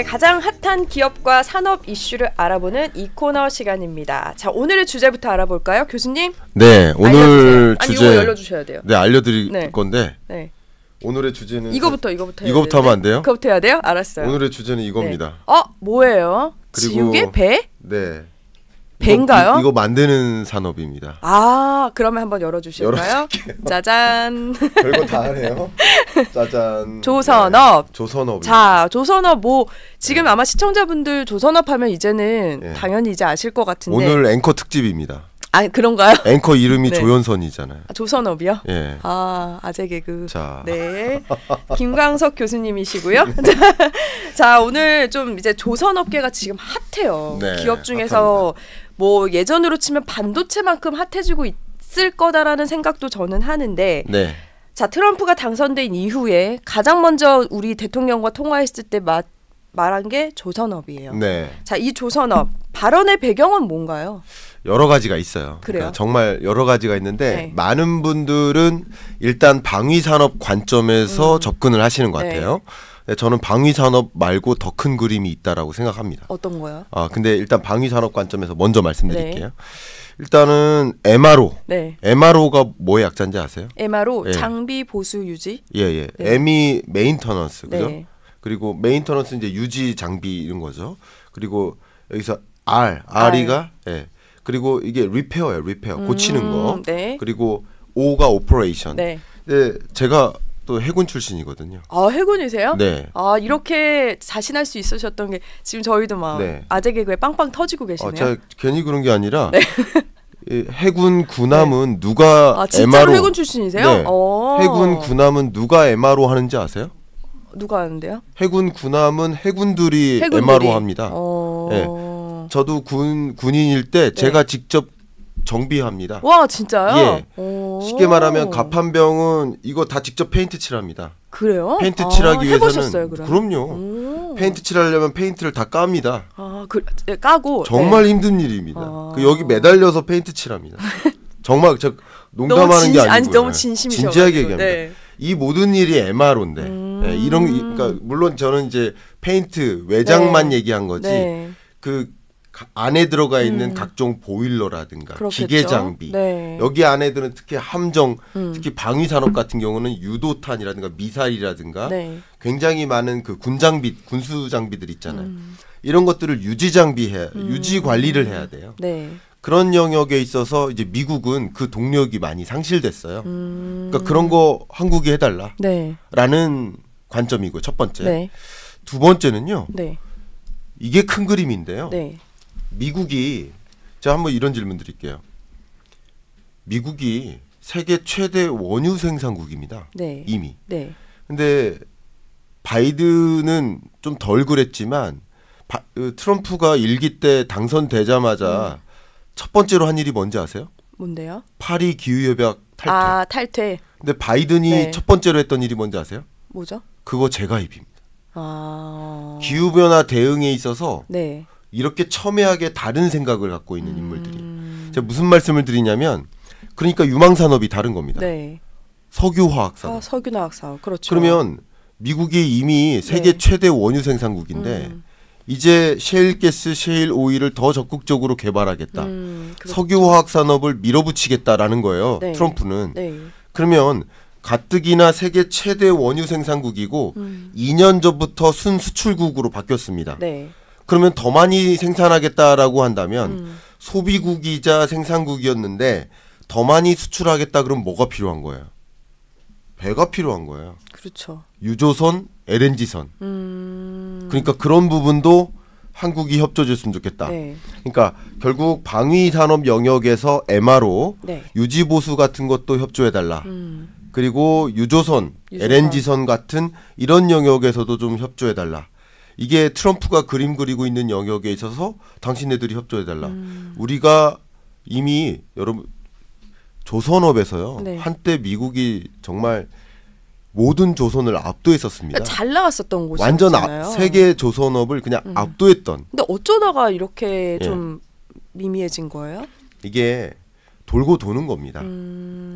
가장 핫한 기업과 산업 이슈를 알아보는 이 코너 시간입니다. 자, 오늘의 주제부터 알아볼까요, 교수님? 네, 오늘 아니, 주제 이거 열려주셔야 돼요. 네, 알려드릴 건데. 네. 오늘의 주제는 이거부터 하면 안 돼요? 그거부터 해야 돼요? 알았어요. 오늘의 주제는 이겁니다. 네. 뭐예요? 그리고 지우개 배? 네. 배인가요? 이거 만드는 산업입니다. 아, 그러면 한번 열어주실까요? 짜잔. 별거 다 하네요. 짜잔. 조선업. 네. 조선업. 자, 조선업 지금 아마 시청자분들 조선업 하면 이제는 당연히 이제 아실 것 같은데. 오늘 앵커 특집입니다. 아, 그런가요? 앵커 이름이 네. 조연선이잖아요. 조선업이요? 예. 아재 개그. 자. 네. 김광석 교수님이시고요. 자, 오늘 좀 이제 조선업계가 지금 핫해요. 네, 기업 중에서 핫합니다. 예전으로 치면 반도체만큼 핫해지고 있을 거다라는 생각도 저는 하는데. 네. 자, 트럼프가 당선된 이후에 가장 먼저 우리 대통령과 통화했을 때 말한 게 조선업이에요. 네. 자, 이 조선업 발언의 배경은 뭔가요? 여러 가지가 있어요. 그래요? 그러니까 정말 여러 가지가 있는데 네. 많은 분들은 일단 방위 산업 관점에서 접근을 하시는 것 같아요. 네, 저는 방위 산업 말고 더 큰 그림이 있다라고 생각합니다. 어떤 거요? 근데 일단 방위 산업 관점에서 먼저 말씀드릴게요. 네. 일단은 MRO. 네. MRO가 뭐의 약자인지 아세요? MRO 예. 장비 보수 유지. 예. 네. M이 메인터넌스, 그죠? 네. 그리고 메인터넌스 이제 유지 장비 이런 거죠. 그리고 여기서 R이가 예. 그리고 이게 리페어예요, 리페어. 고치는 거. 네. 그리고 O가 오퍼레이션. 네. 네, 제가 또 해군 출신이거든요. 아, 해군이세요? 네. 아, 이렇게 자신할 수 있으셨던 게 지금 저희도 막 네. 아재 개그에 빵빵 터지고 계시네요. 제가 괜히 그런 게 아니라 이 해군 군함은 누가 진짜로 MRO 해군 출신이세요? 네. 해군 군함은 누가 MRO 하는지 아세요? 누가 하는데요? 해군 군함은 해군들이 MRO 합니다. 네. 저도 군인일 때 제가 직접 정비합니다. 와, 진짜요? 예. 쉽게 말하면 갑판병은 이거 다 직접 페인트 칠합니다. 그래요? 페인트 칠하기 위해서는 해보셨어요, 그럼? 그럼요. 페인트 칠하려면 페인트를 다 깝니다. 까고 정말 힘든 일입니다. 여기 매달려서 페인트 칠합니다. 정말 저 농담하는 게 아니고요. 아니, 너무 진심이셔가지고. 진지하게 얘기합니다. 네. 이 모든 일이 MRO인데 그러니까 물론 저는 이제 페인트 외장만 얘기한 거지 그 안에 들어가 있는 각종 보일러라든가 그렇겠죠. 기계 장비 여기 안에들은 특히 함정 특히 방위 산업 같은 경우는 유도탄이라든가 미사일이라든가 굉장히 많은 그 군수 장비들 있잖아요. 이런 것들을 유지 관리를 해야 돼요. 그런 영역에 있어서 이제 미국은 그 동력이 많이 상실됐어요. 그러니까 그런 거 한국이 해달라라는 관점이고 첫 번째. 두 번째는요. 이게 큰 그림인데요. 미국이 제가 한번 이런 질문 드릴게요. 미국이 세계 최대 원유 생산국입니다. 이미. 근데 바이든은 좀 덜 그랬지만 트럼프가 일기 때 당선되자마자 첫 번째로 한 일이 뭔지 아세요? 뭔데요? 파리 기후협약 탈퇴. 탈퇴. 근데 바이든이 첫 번째로 했던 일이 뭔지 아세요? 뭐죠? 그거 재가입입니다. 기후변화 대응에 있어서 이렇게 첨예하게 다른 생각을 갖고 있는 인물들이. 제가 무슨 말씀을 드리냐면 그러니까 유망산업이 다른 겁니다. 석유화학산업. 석유화학산업. 그렇죠. 그러면 미국이 이미 세계 최대 원유 생산국인데 이제 셰일가스, 셰일 오일을 더 적극적으로 개발하겠다. 석유화학 산업을 밀어붙이겠다라는 거예요. 트럼프는. 그러면 가뜩이나 세계 최대 원유 생산국이고 2년 전부터 순수출국으로 바뀌었습니다. 그러면 더 많이 생산하겠다라고 한다면 소비국이자 생산국이었는데 더 많이 수출하겠다 그러면 뭐가 필요한 거예요? 배가 필요한 거예요. 그렇죠. 유조선, LNG선. 그러니까 그런 부분도 한국이 협조해줬으면 좋겠다. 그러니까 결국 방위 산업 영역에서 MRO, 유지보수 같은 것도 협조해달라. 그리고 유조선, LNG선 같은 이런 영역에서도 좀 협조해달라. 이게 트럼프가 그림 그리고 있는 영역에 있어서 당신네들이 협조해달라. 우리가 이미 여러분 조선업에서요. 한때 미국이 정말 모든 조선을 압도했었습니다. 잘 나갔었던 곳이잖아요. 완전 세계 조선업을 그냥 압도했던. 근데 어쩌다가 이렇게 좀 미미해진 거예요? 이게 돌고 도는 겁니다.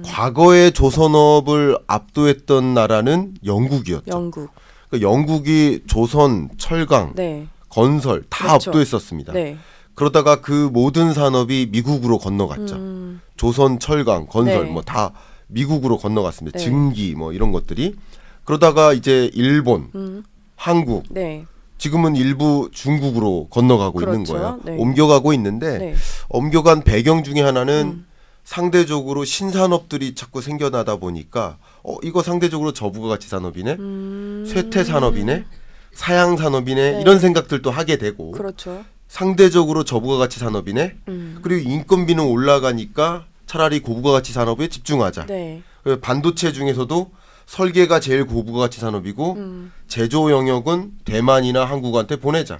과거에 조선업을 압도했던 나라는 영국이었죠. 그러니까 영국이 조선, 철강, 네. 건설 다 그렇죠. 압도했었습니다. 네. 그러다가 그 모든 산업이 미국으로 건너갔죠. 조선, 철강, 건설 네. 뭐 다 미국으로 건너갔습니다. 네. 증기 뭐 이런 것들이. 그러다가 이제 일본, 한국, 네. 지금은 일부 중국으로 건너가고 있는 그렇죠. 거예요. 네. 옮겨가고 있는데 네. 옮겨간 배경 중에 하나는 상대적으로 신산업들이 자꾸 생겨나다 보니까 이거 상대적으로 저부가가치 산업이네, 쇠퇴 산업이네, 사양 산업이네 네. 이런 생각들도 하게 되고 그렇죠. 상대적으로 저부가가치 산업이네. 그리고 인건비는 올라가니까 차라리 고부가가치 산업에 집중하자. 네. 반도체 중에서도 설계가 제일 고부가가치 산업이고 제조 영역은 대만이나 한국한테 보내자.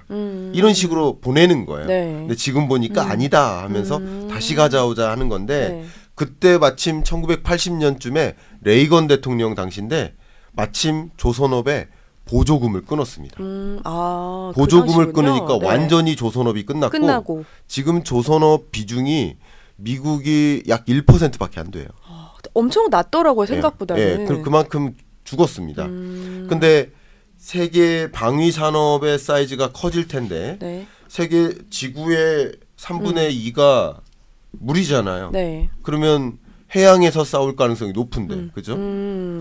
이런 식으로 보내는 거예요. 네. 근데 지금 보니까 아니다 하면서 다시 가져오자 하는 건데 네. 그때 마침 1980년쯤에 레이건 대통령 당시인데 마침 조선업에 보조금을 끊었습니다. 아, 보조금을 그 당시군요. 끊으니까 네. 완전히 조선업이 끝났고 지금 조선업 비중이 미국이 약 1%밖에 안 돼요. 엄청 낮더라고요, 생각보다는. 그만큼 죽었습니다. 근데 세계 방위 산업의 사이즈가 커질 텐데 네. 세계 지구의 3분의 2가 물이잖아요. 네. 그러면 해양에서 싸울 가능성이 높은데, 그죠?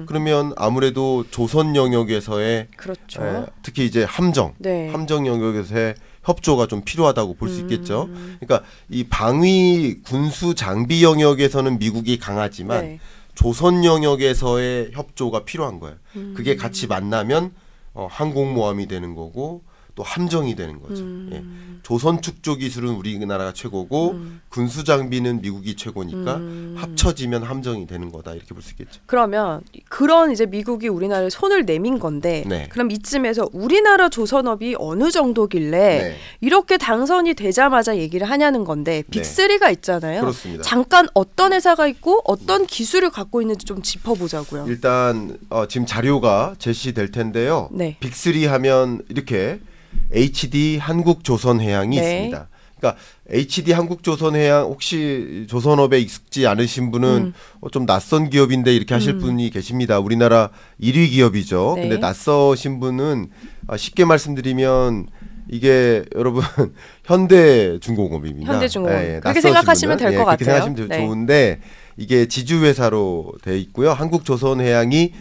그러면 아무래도 조선 영역에서의 그렇죠. 특히 이제 함정 네. 영역에서의 협조가 좀 필요하다고 볼 수 있겠죠. 그러니까 이 방위 군수 장비 영역에서는 미국이 강하지만 네. 조선 영역에서의 협조가 필요한 거예요. 그게 같이 만나면 항공모함이 되는 거고 또 함정이 되는 거죠. 예. 조선 축조 기술은 우리나라가 최고고 군수 장비는 미국이 최고니까 합쳐지면 함정이 되는 거다 이렇게 볼 수 있겠죠. 그러면 그런 이제 미국이 우리나라에 손을 내민 건데 네. 그럼 이쯤에서 우리나라 조선업이 어느 정도길래 네. 이렇게 당선이 되자마자 얘기를 하냐는 건데 네. 빅3가 있잖아요. 그렇습니다. 잠깐 어떤 회사가 있고 어떤 기술을 갖고 있는지 좀 짚어보자고요. 일단 지금 자료가 제시될 텐데요. 네. 빅3 하면 이렇게 HD 한국조선해양이 네. 있습니다. 그러니까 HD 한국조선해양 혹시 조선업에 익숙지 않으신 분은 좀 낯선 기업인데 이렇게 하실 분이 계십니다. 우리나라 1위 기업이죠. 네. 근데 낯서신 분은 쉽게 말씀드리면 이게 여러분 현대중공업입니다. 현대중공업. 예, 그렇게 낯서신 생각하시면 분은. 될 것 그렇게 같아요. 생각하시면 네. 좋은데 이게 지주회사로 돼 있고요. 한국조선해양이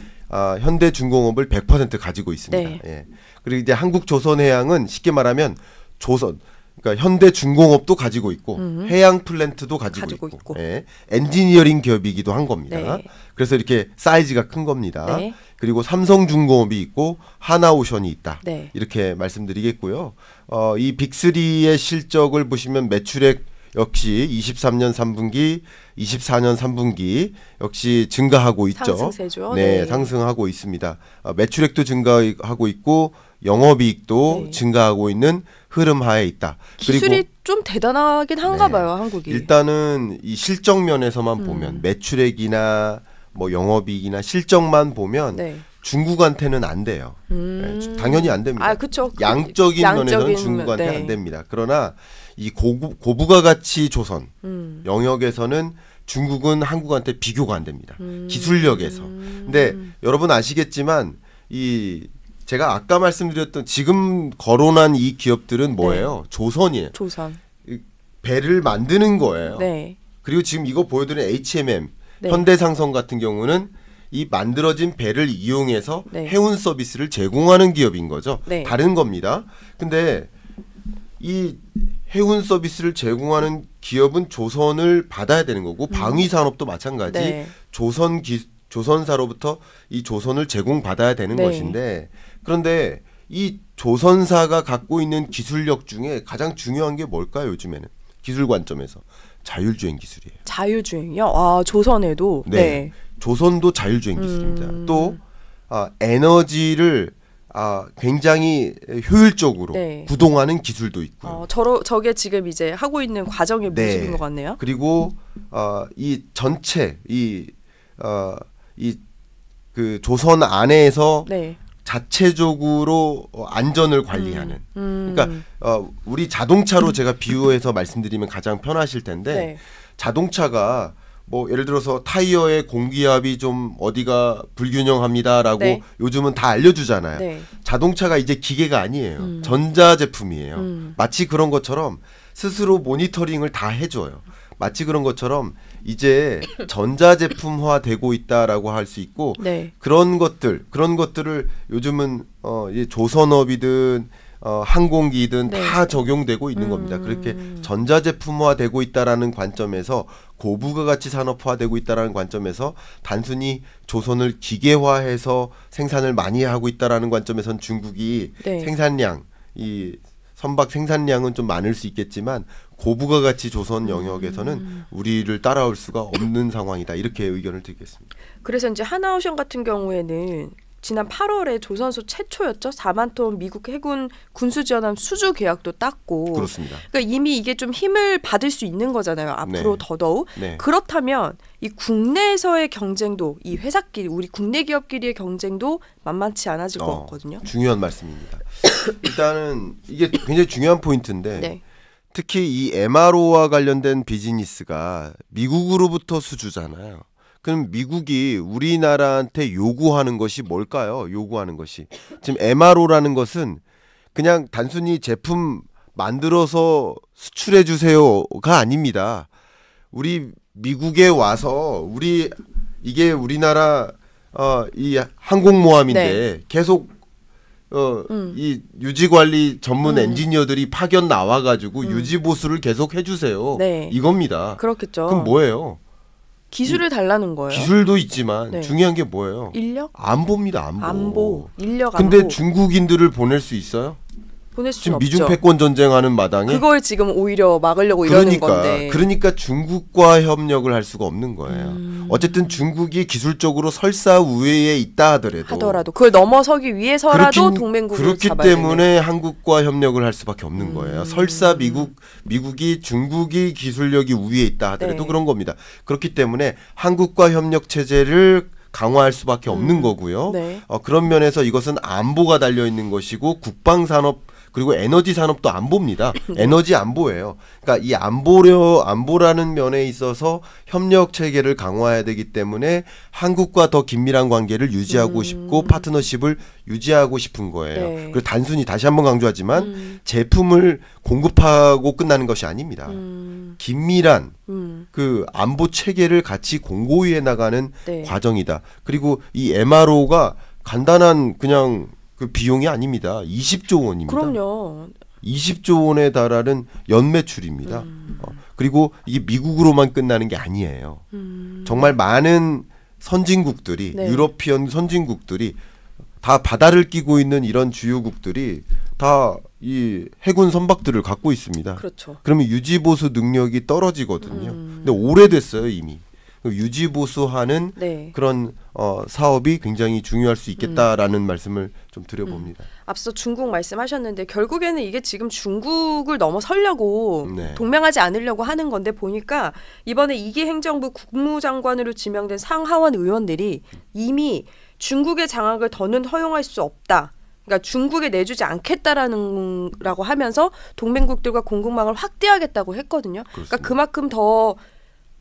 현대중공업을 100% 가지고 있습니다. 네. 예. 그리고 이제 한국조선해양은 쉽게 말하면 조선, 그러니까 현대중공업도 가지고 있고 해양 플랜트도 가지고 있고. 예. 엔지니어링 기업이기도 한 겁니다. 네. 그래서 이렇게 사이즈가 큰 겁니다. 네. 그리고 삼성중공업이 있고 하나오션이 있다. 네. 이렇게 말씀드리겠고요. 이 빅3의 실적을 보시면 매출액 역시 23년 3분기, 24년 3분기 역시 증가하고 있죠. 상승세죠. 네, 네. 상승하고 있습니다. 매출액도 증가하고 있고 영업이익도 네. 증가하고 있는 흐름 하에 있다. 기술이 그리고 좀 대단하긴 한가 네. 봐요, 한국이. 일단은 이 실적 면에서만 보면 매출액이나 뭐 영업이익이나 실적만 보면 네. 중국한테는 안 돼요. 네, 당연히 안 됩니다. 그렇죠. 양적인 면에서는 중국한테 네. 안 됩니다. 그러나 이 고부가가치 조선 영역에서는 중국은 한국한테 비교가 안 됩니다. 기술력에서. 근데 여러분 아시겠지만 이 제가 아까 말씀드렸던 지금 거론한 이 기업들은 뭐예요? 조선이에요. 조선. 배를 만드는 거예요. 네. 그리고 지금 이거 보여드리는 HMM, 네. 현대상성 같은 경우는 이 만들어진 배를 이용해서 네. 해운 서비스를 제공하는 기업인 거죠. 네. 다른 겁니다. 근데 이 해운 서비스를 제공하는 기업은 조선을 받아야 되는 거고 방위 산업도 마찬가지. 네. 조선사로부터 이 조선을 제공받아야 되는 네. 것인데 그런데 이 조선사가 갖고 있는 기술력 중에 가장 중요한 게 뭘까요? 요즘에는 기술 관점에서 자율주행 기술이에요. 자율주행이요? 아, 조선에도. 네. 네. 조선도 자율주행 기술입니다. 또 에너지를 굉장히 효율적으로 네. 구동하는 기술도 있고요. 저게 지금 이제 하고 있는 과정의 네. 모습인 것 같네요. 그리고 이 전체 그 조선 안에서 네. 자체적으로 안전을 관리하는. 그러니까 우리 자동차로 제가 비유해서 말씀드리면 가장 편하실 텐데 네. 자동차가 뭐 예를 들어서 타이어의 공기압이 좀 어디가 불균형합니다라고 네. 요즘은 다 알려주잖아요. 네. 자동차가 이제 기계가 아니에요. 전자제품이에요. 마치 그런 것처럼 스스로 모니터링을 다 해줘요. 마치 그런 것처럼 이제 전자제품화 되고 있다라고 할 수 있고 네. 그런 것들을 요즘은 조선업이든 항공기든 네. 다 적용되고 있는 겁니다. 그렇게 전자제품화되고 있다라는 관점에서 고부가 가치 산업화되고 있다라는 관점에서 단순히 조선을 기계화해서 생산을 많이 하고 있다라는 관점에선 중국이 네. 생산량 이 선박 생산량은 좀 많을 수 있겠지만 고부가 가치 조선 영역에서는 우리를 따라올 수가 없는 상황이다. 이렇게 의견을 드리겠습니다. 그래서 이제 하나오션 같은 경우에는 지난 8월에 조선소 최초였죠. 4만 톤 미국 해군 군수지원함 수주 계약도 땄고. 그렇습니다. 그러니까 이미 이게 좀 힘을 받을 수 있는 거잖아요. 앞으로 네. 더더욱. 네. 그렇다면 이 국내에서의 경쟁도 이 회사끼리 우리 국내 기업끼리의 경쟁도 만만치 않아질 것 같거든요. 중요한 말씀입니다. 일단은 이게 굉장히 중요한 포인트인데 네. 특히 이 MRO와 관련된 비즈니스가 미국으로부터 수주잖아요. 그럼 미국이 우리나라한테 요구하는 것이 뭘까요? 요구하는 것이 지금 MRO라는 것은 그냥 단순히 제품 만들어서 수출해 주세요가 아닙니다. 우리 미국에 와서 이게 우리나라 이 항공모함인데 네. 계속 이 유지관리 전문 엔지니어들이 파견 나와가지고 유지보수를 계속 해주세요. 네. 이겁니다. 그렇겠죠. 그럼 뭐예요? 기술을 달라는 거예요. 기술도 있지만 네. 중요한 게 뭐예요? 인력? 안보입니다. 안보. 인력 근데 안보. 중국인들을 보낼 수 있어요? 보낼 수는 지금 없죠. 미중 패권 전쟁하는 마당에 그걸 지금 오히려 막으려고 이러는 건데. 그러니까 중국과 협력을 할 수가 없는 거예요. 어쨌든 중국이 기술적으로 설사 우위에 있다 하더라도 그걸 넘어서기 위해서라도 동맹국을 그렇기 잡아야 때문에 되는. 한국과 협력을 할 수밖에 없는 거예요. 설사 미국이 중국이 기술력이 우위에 있다 하더라도 네. 그런 겁니다. 그렇기 때문에 한국과 협력 체제를 강화할 수밖에 없는 거고요. 네. 그런 면에서 이것은 안보가 달려 있는 것이고 국방 산업 그리고 에너지 산업도 안보입니다. 에너지 안보예요. 그러니까 이 안보라는 면에 있어서 협력 체계를 강화해야 되기 때문에 한국과 더 긴밀한 관계를 유지하고 싶고 파트너십을 유지하고 싶은 거예요. 네. 그리고 단순히 다시 한번 강조하지만 제품을 공급하고 끝나는 것이 아닙니다. 긴밀한 그 안보 체계를 같이 공고히 해나가는 네. 과정이다. 그리고 이 MRO가 간단한 그냥 그 비용이 아닙니다. 20조 원입니다. 그럼요. 20조 원에 달하는 연매출입니다. 그리고 이게 미국으로만 끝나는 게 아니에요. 정말 많은 선진국들이 네. 유러피언 선진국들이 다 바다를 끼고 있는 이런 주요국들이 다 이 해군 선박들을 갖고 있습니다. 그렇죠. 그러면 유지보수 능력이 떨어지거든요. 근데 오래됐어요 이미. 유지보수하는 네. 그런 사업이 굉장히 중요할 수 있겠다라는 말씀을 좀 드려봅니다. 앞서 중국 말씀하셨는데 결국에는 이게 지금 중국을 넘어서려고 네. 동맹하지 않으려고 하는 건데 보니까 이번에 이기 행정부 국무장관으로 지명된 상하원 의원들이 이미 중국의 장악을 더는 허용할 수 없다. 그러니까 중국에 내주지 않겠다라는 라고 하면서 동맹국들과 공급망을 확대하겠다고 했거든요. 그러니까 그만큼 더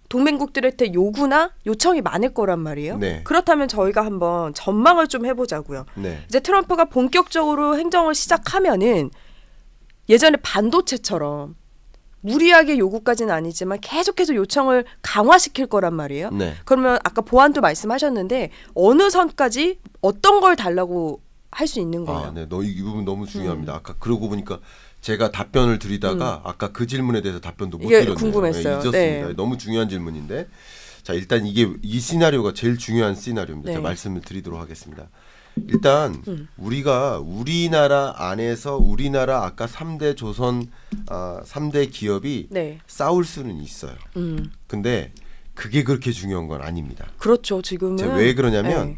동맹국들한테 요구나 요청이 많을 거란 말이에요. 네. 그렇다면 저희가 한번 전망을 좀 해보자고요. 네. 이제 트럼프가 본격적으로 행정을 시작하면은 예전에 반도체처럼 무리하게 요구까지는 아니지만 계속해서 요청을 강화시킬 거란 말이에요. 네. 그러면 아까 보안도 말씀하셨는데 어느 선까지 어떤 걸 달라고 할 수 있는 거예요? 네. 이 부분 너무 중요합니다. 아까 그러고 보니까 제가 답변을 드리다가 아까 그 질문에 대해서 답변도 못 이게 드렸네요. 궁금했어요. 잊었습니다. 네. 너무 중요한 질문인데 자 일단 이 시나리오가 제일 중요한 시나리오입니다. 네. 제가 말씀을 드리도록 하겠습니다. 일단 우리가 우리나라 안에서 우리나라 아까 3대 조선 3대 기업이 네. 싸울 수는 있어요. 근데 그게 그렇게 중요한 건 아닙니다. 그렇죠. 지금은 제가 왜 그러냐면 네.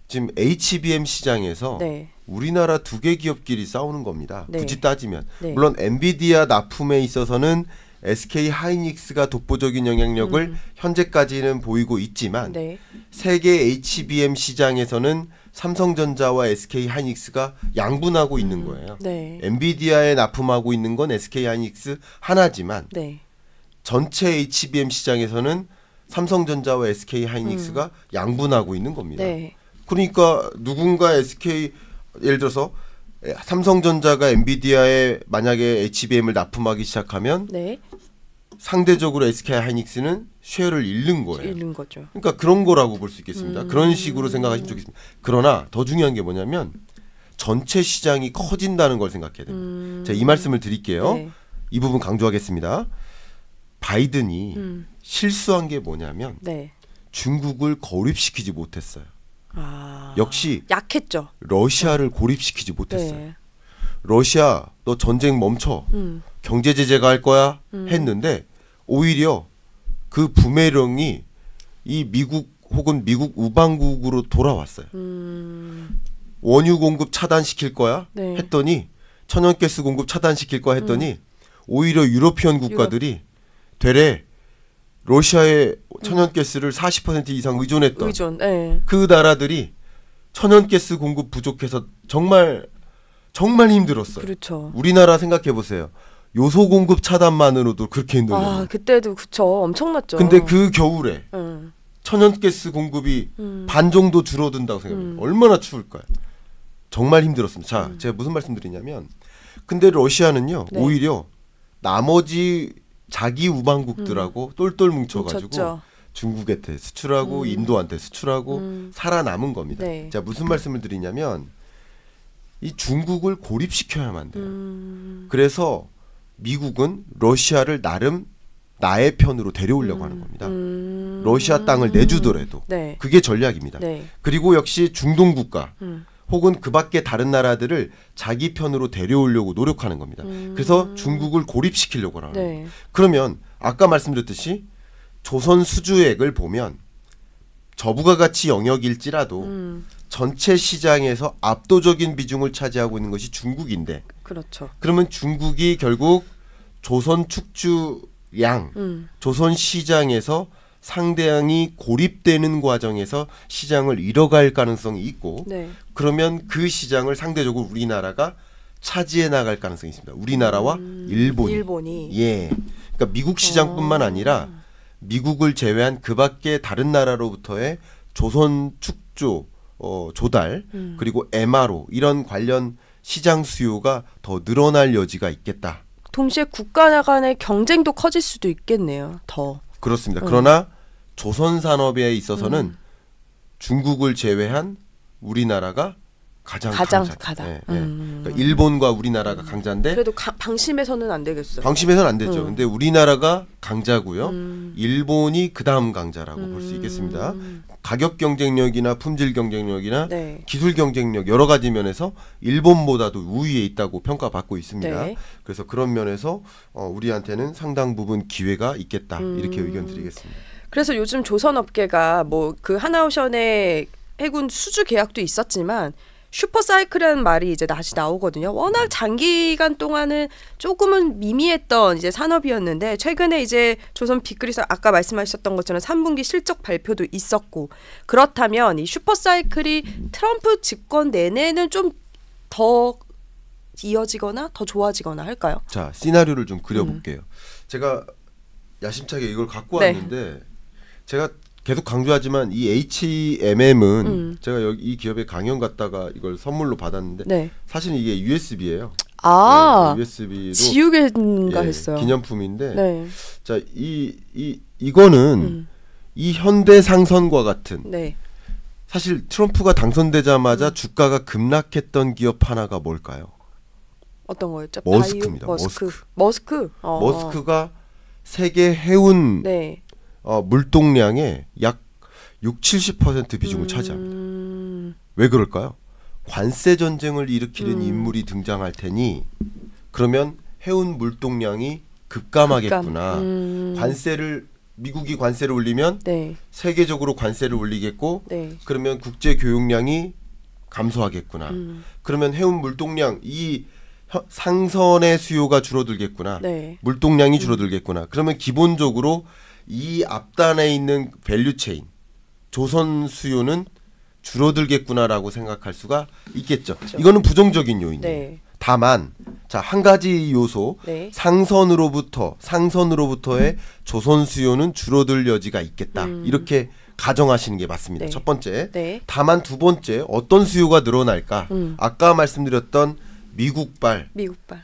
지금 HBM 시장에서 네. 우리나라 두 개 기업끼리 싸우는 겁니다. 네. 굳이 따지면 네. 물론 엔비디아 납품에 있어서는 SK 하이닉스가 독보적인 영향력을 현재까지는 보이고 있지만 네. 세계 HBM 시장에서는 삼성전자와 SK 하이닉스가 양분하고 있는 거예요. 네. 엔비디아에 납품하고 있는 건 SK 하이닉스 하나지만 네. 전체 HBM 시장에서는 삼성전자와 SK 하이닉스가 양분하고 있는 겁니다. 네. 그러니까 누군가 SK 예를 들어서 삼성전자가 엔비디아에 만약에 HBM을 납품하기 시작하면 네. 상대적으로 SK 하이닉스는 쉐어를 잃는 거예요. 잃는 거죠. 그러니까 그런 거라고 볼 수 있겠습니다. 그런 식으로 생각하시면 좋겠습니다. 그러나 더 중요한 게 뭐냐면 전체 시장이 커진다는 걸 생각해야 됩니다. 제가 이 말씀을 드릴게요. 네. 이 부분 강조하겠습니다. 바이든이 실수한 게 뭐냐면 네. 중국을 고립시키지 못했어요. 아. 역시 약했죠. 러시아를 고립시키지 못했어요. 네. 러시아 너 전쟁 멈춰. 경제 제재가 할 거야 했는데 오히려 그 부메랑이 이 미국 혹은 미국 우방국으로 돌아왔어요. 원유 공급 차단시킬 거야 네. 했더니 천연가스 공급 차단시킬 거야 했더니 오히려 유러피언 국가들이 되레 러시아의 천연가스를 40% 이상 의존했던 네. 그 나라들이 천연가스 공급 부족해서 정말 힘들었어요. 그렇죠. 우리나라 생각해 보세요. 요소 공급 차단만으로도 그렇게 힘들어요. 아, 그때도 그쵸. 엄청났죠. 근데 그 겨울에 응. 천연가스 공급이 반 정도 줄어든다고 생각해요. 얼마나 추울까요? 정말 힘들었습니다. 자, 제가 무슨 말씀드리냐면 근데 러시아는요. 네. 오히려 나머지 자기 우방국들하고 똘똘 뭉쳐가지고 뭉쳤죠. 중국한테 수출하고 인도한테 수출하고 살아남은 겁니다. 네. 자, 무슨 말씀을 드리냐면 이 중국을 고립시켜야만 돼요. 그래서 미국은 러시아를 나름 나의 편으로 데려오려고 하는 겁니다. 러시아 땅을 내주더라도 네. 그게 전략입니다. 네. 그리고 역시 중동 국가 혹은 그 밖에 다른 나라들을 자기 편으로 데려오려고 노력하는 겁니다. 그래서 중국을 고립시키려고 하는 거예요. 네. 그러면 아까 말씀드렸듯이 조선 수주액을 보면 저부가 가치 영역일지라도 전체 시장에서 압도적인 비중을 차지하고 있는 것이 중국인데 그렇죠. 그러면 중국이 결국 조선 축주량, 조선 시장에서 상대량이 고립되는 과정에서 시장을 잃어갈 가능성이 있고 네. 그러면 그 시장을 상대적으로 우리나라가 차지해 나갈 가능성이 있습니다. 우리나라와 일본이. 예. 그러니까 미국 시장뿐만 아니라 미국을 제외한 그 밖에 다른 나라로부터의 조선 축조 조달 그리고 MRO 이런 관련 시장 수요가 더 늘어날 여지가 있겠다. 동시에 국가 간의 경쟁도 커질 수도 있겠네요. 더. 그렇습니다. 그러나 조선 산업에 있어서는 중국을 제외한 우리나라가 가장 강하다. 네, 네. 그러니까 일본과 우리나라가 강자인데 그래도 방심해서는 안 되겠어요. 방심해서는 안 되죠. 근데 우리나라가 강자고요. 일본이 그다음 강자라고 볼 수 있겠습니다. 가격 경쟁력이나 품질 경쟁력이나 네. 기술 경쟁력 여러 가지 면에서 일본보다도 우위에 있다고 평가받고 있습니다. 네. 그래서 그런 면에서 우리한테는 상당 부분 기회가 있겠다 이렇게 의견 드리겠습니다. 그래서 요즘 조선업계가 뭐 그 하나오션의 해군 수주 계약도 있었지만 슈퍼사이클이라는 말이 이제 다시 나오거든요. 워낙 장기간 동안은 조금은 미미했던 이제 산업이었는데 최근에 이제 조선 빅그리스 아까 말씀하셨던 것처럼 3분기 실적 발표도 있었고 그렇다면 이 슈퍼사이클이 트럼프 집권 내내는 좀 더 이어지거나 더 좋아지거나 할까요? 자, 시나리오를 좀 그려볼게요. 제가 야심차게 이걸 갖고 네. 왔는데 제가 계속 강조하지만 이 HMM은 제가 여기 이 기업에 강연 갔다가 이걸 선물로 받았는데 네. 사실 이게 USB예요. 아, 네, USB도 지우개인가 했어요. 기념품인데 네. 자, 이거는 이 현대상선과 같은 네. 사실 트럼프가 당선되자마자 주가가 급락했던 기업 하나가 뭘까요? 어떤 거였죠? 머스크입니다. 머스크. 머스크가 세계 해운 네. 물동량의 약 60-70% 비중을 차지합니다. 왜 그럴까요? 관세 전쟁을 일으키는 인물이 등장할 테니 그러면 해운 물동량이 급감하겠구나. 미국이 관세를 올리면 네. 세계적으로 관세를 올리겠고 네. 그러면 국제 교역량이 감소하겠구나. 그러면 해운 물동량 이 상선의 수요가 줄어들겠구나. 네. 물동량이 줄어들겠구나. 그러면 기본적으로 이 앞단에 있는 밸류체인 조선 수요는 줄어들겠구나라고 생각할 수가 있겠죠. 그렇죠. 이거는 부정적인 요인이에요. 네. 다만 자, 한 가지 요소 네. 상선으로부터의 조선 수요는 줄어들 여지가 있겠다. 이렇게 가정하시는 게 맞습니다. 네. 첫 번째. 네. 다만 두 번째 어떤 수요가 늘어날까? 아까 말씀드렸던 미국발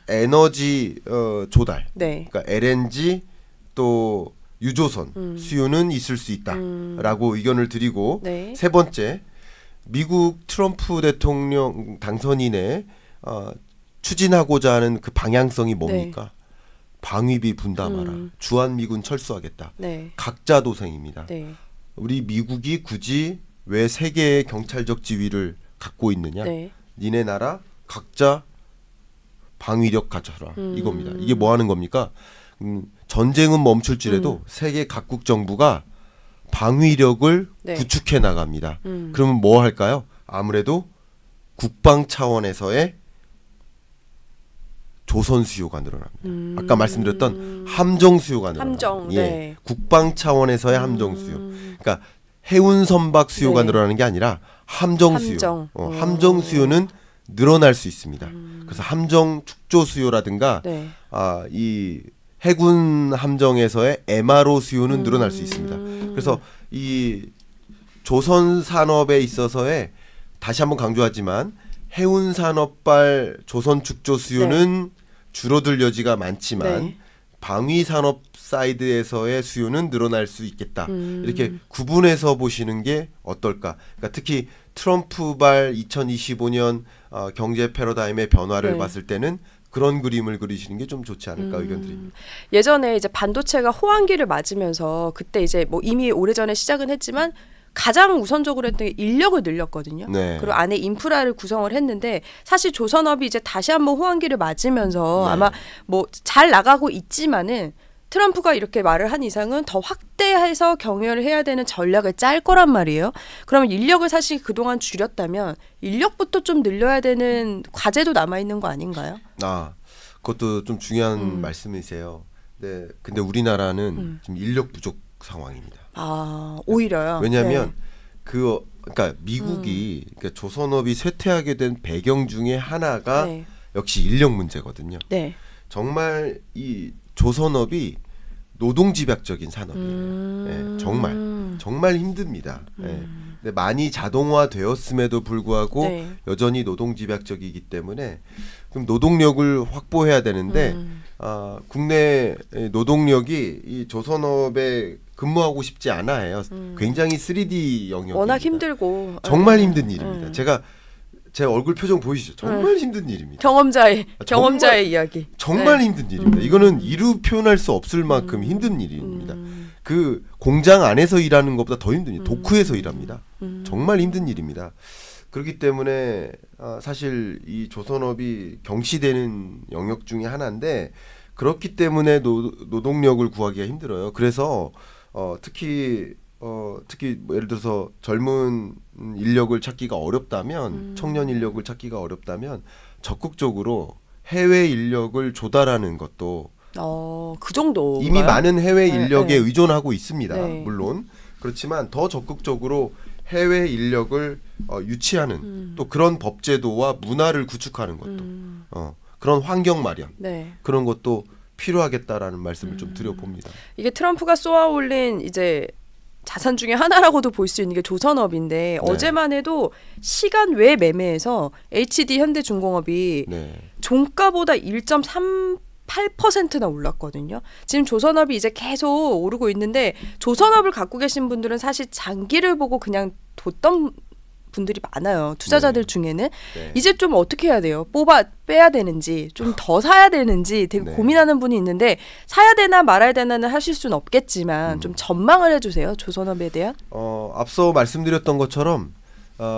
에너지 조달, 네. 그러니까 LNG 또 유조선 수요는 있을 수 있다라고 의견을 드리고 네. 세 번째 미국 트럼프 대통령 당선인의 추진하고자 하는 그 방향성이 뭡니까? 네. 방위비 분담하라. 주한미군 철수하겠다. 네. 각자 도생입니다. 네. 우리 미국이 굳이 왜 세계의 경찰적 지위를 갖고 있느냐? 네. 니네 나라 각자 방위력 갖춰라. 이겁니다. 이게 뭐 하는 겁니까? 전쟁은 멈출지라도 세계 각국 정부가 방위력을 네. 구축해 나갑니다. 그러면 뭐 할까요? 아무래도 국방 차원에서의 조선 수요가 늘어납니다. 아까 말씀드렸던 함정 수요가 늘어납니다. 함정, 예, 네. 국방 차원에서의 함정 수요. 그러니까 해운 선박 수요가 네. 늘어나는 게 아니라 함정 수요. 함정. 함정 수요는 늘어날 수 있습니다. 그래서 함정 축조 수요라든가 네. 이 해군 함정에서의 MRO 수요는 늘어날 수 있습니다. 그래서 이 조선 산업에 있어서의 다시 한번 강조하지만 해운 산업발 조선 축조 수요는 줄어들 여지가 많지만 네. 방위 산업 사이드에서의 수요는 늘어날 수 있겠다. 이렇게 구분해서 보시는 게 어떨까? 그러니까 특히 트럼프발 2025년 경제 패러다임의 변화를 네. 봤을 때는 그런 그림을 그리시는 게 좀 좋지 않을까 의견 드립니다. 예전에 이제 반도체가 호황기를 맞으면서 그때 이제 뭐 이미 오래전에 시작은 했지만 가장 우선적으로 했던 게 인력을 늘렸거든요. 네. 그리고 안에 인프라를 구성을 했는데 사실 조선업이 이제 다시 한번 호황기를 맞으면서 네. 아마 뭐 잘 나가고 있지만은 트럼프가 이렇게 말을 한 이상은 더 확대해서 경유를 해야 되는 전략을 짤 거란 말이에요. 그러면 인력을 사실 그동안 줄였다면 인력부터 좀 늘려야 되는 과제도 남아있는 거 아닌가요? 그것도 좀 중요한 말씀이세요. 네, 근데 우리나라는 지금 인력 부족 상황입니다. 오히려요. 왜냐하면 그러니까 미국이 그러니까 조선업이 쇠퇴하게 된 배경 중에 하나가 네. 역시 인력 문제거든요. 네. 정말 이 조선업이 노동집약적인 산업이에요. 네, 정말 힘듭니다. 네. 근데 많이 자동화되었음에도 불구하고 네. 여전히 노동집약적이기 때문에 그럼 노동력을 확보해야 되는데 국내 노동력이 이 조선업에 근무하고 싶지 않아 해요. 굉장히 3D 영역입니다. 워낙 힘들고 정말 힘든 일입니다. 제가 제 얼굴 표정 보이시죠? 정말 힘든 일입니다. 경험자의 이야기. 정말 힘든 일입니다. 이거는 이루 표현할 수 없을 만큼 힘든 일입니다. 그 공장 안에서 일하는 것보다 더 힘든 일, 도쿠에서 일합니다. 정말 힘든 일입니다. 그렇기 때문에 사실 이 조선업이 경시되는 영역 중에 하나인데 그렇기 때문에 노동력을 구하기가 힘들어요. 그래서 특히 뭐 예를 들어서 젊은 인력을 찾기가 어렵다면 청년 인력을 찾기가 어렵다면 적극적으로 해외 인력을 조달하는 것도 그 정도 이미 많은 해외 인력에 의존하고 있습니다. 네. 물론 그렇지만 더 적극적으로 해외 인력을 유치하는 또 그런 법제도와 문화를 구축하는 것도 그런 환경 마련 그런 것도 필요하겠다라는 말씀을 좀 드려봅니다. 이게 트럼프가 쏘아올린 이제 자산 중에 하나라고도 볼 수 있는 게 조선업인데 어제만 해도 시간 외 매매에서 HD 현대중공업이 종가보다 1.38%나 올랐거든요. 지금 조선업이 이제 계속 오르고 있는데 조선업을 갖고 계신 분들은 사실 장기를 보고 그냥 뒀던 분들이 많아요. 투자자들 중에는. 이제 좀 어떻게 해야 돼요? 빼야 되는지 좀 더 사야 되는지 되게 고민하는 분이 있는데 사야 되나 말아야 되나는 하실 수는 없겠지만 좀 전망을 해주세요. 조선업에 대한. 앞서 말씀드렸던 것처럼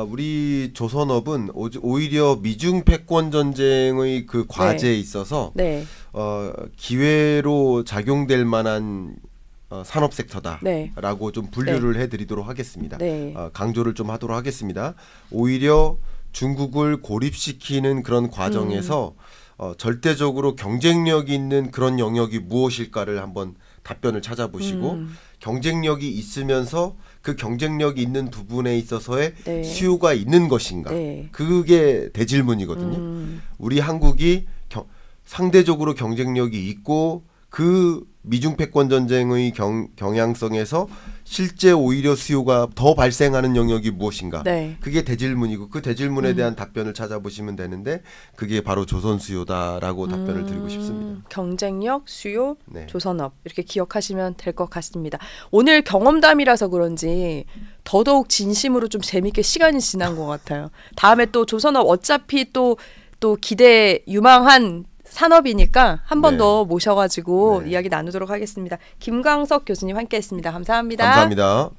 우리 조선업은 오히려 미중 패권 전쟁의 그 과제에 있어서 기회로 작용될 만한 산업 섹터다라고 좀 분류를 해드리도록 하겠습니다. 강조를 좀 하도록 하겠습니다. 오히려 중국을 고립시키는 그런 과정에서 절대적으로 경쟁력 있는 그런 영역이 무엇일까를 한번 답변을 찾아보시고 경쟁력이 있으면서 그 경쟁력이 있는 부분에 있어서의 네. 수요가 있는 것인가. 네. 그게 대질문이거든요. 우리 한국이 상대적으로 경쟁력이 있고 그 미중 패권 전쟁의 경향성에서 실제 오히려 수요가 더 발생하는 영역이 무엇인가? 네. 그게 대질문이고 그 대질문에 대한 답변을 찾아보시면 되는데 그게 바로 조선 수요다라고 답변을 드리고 싶습니다. 경쟁력, 수요, 네. 조선업 이렇게 기억하시면 될 것 같습니다. 오늘 경험담이라서 그런지 더더욱 진심으로 좀 재밌게 시간이 지난 것 같아요. 다음에 또 조선업 어차피 또 기대 유망한 산업이니까 한 번 네. 더 모셔가지고 네. 이야기 나누도록 하겠습니다. 김광석 교수님 함께했습니다. 감사합니다. 감사합니다.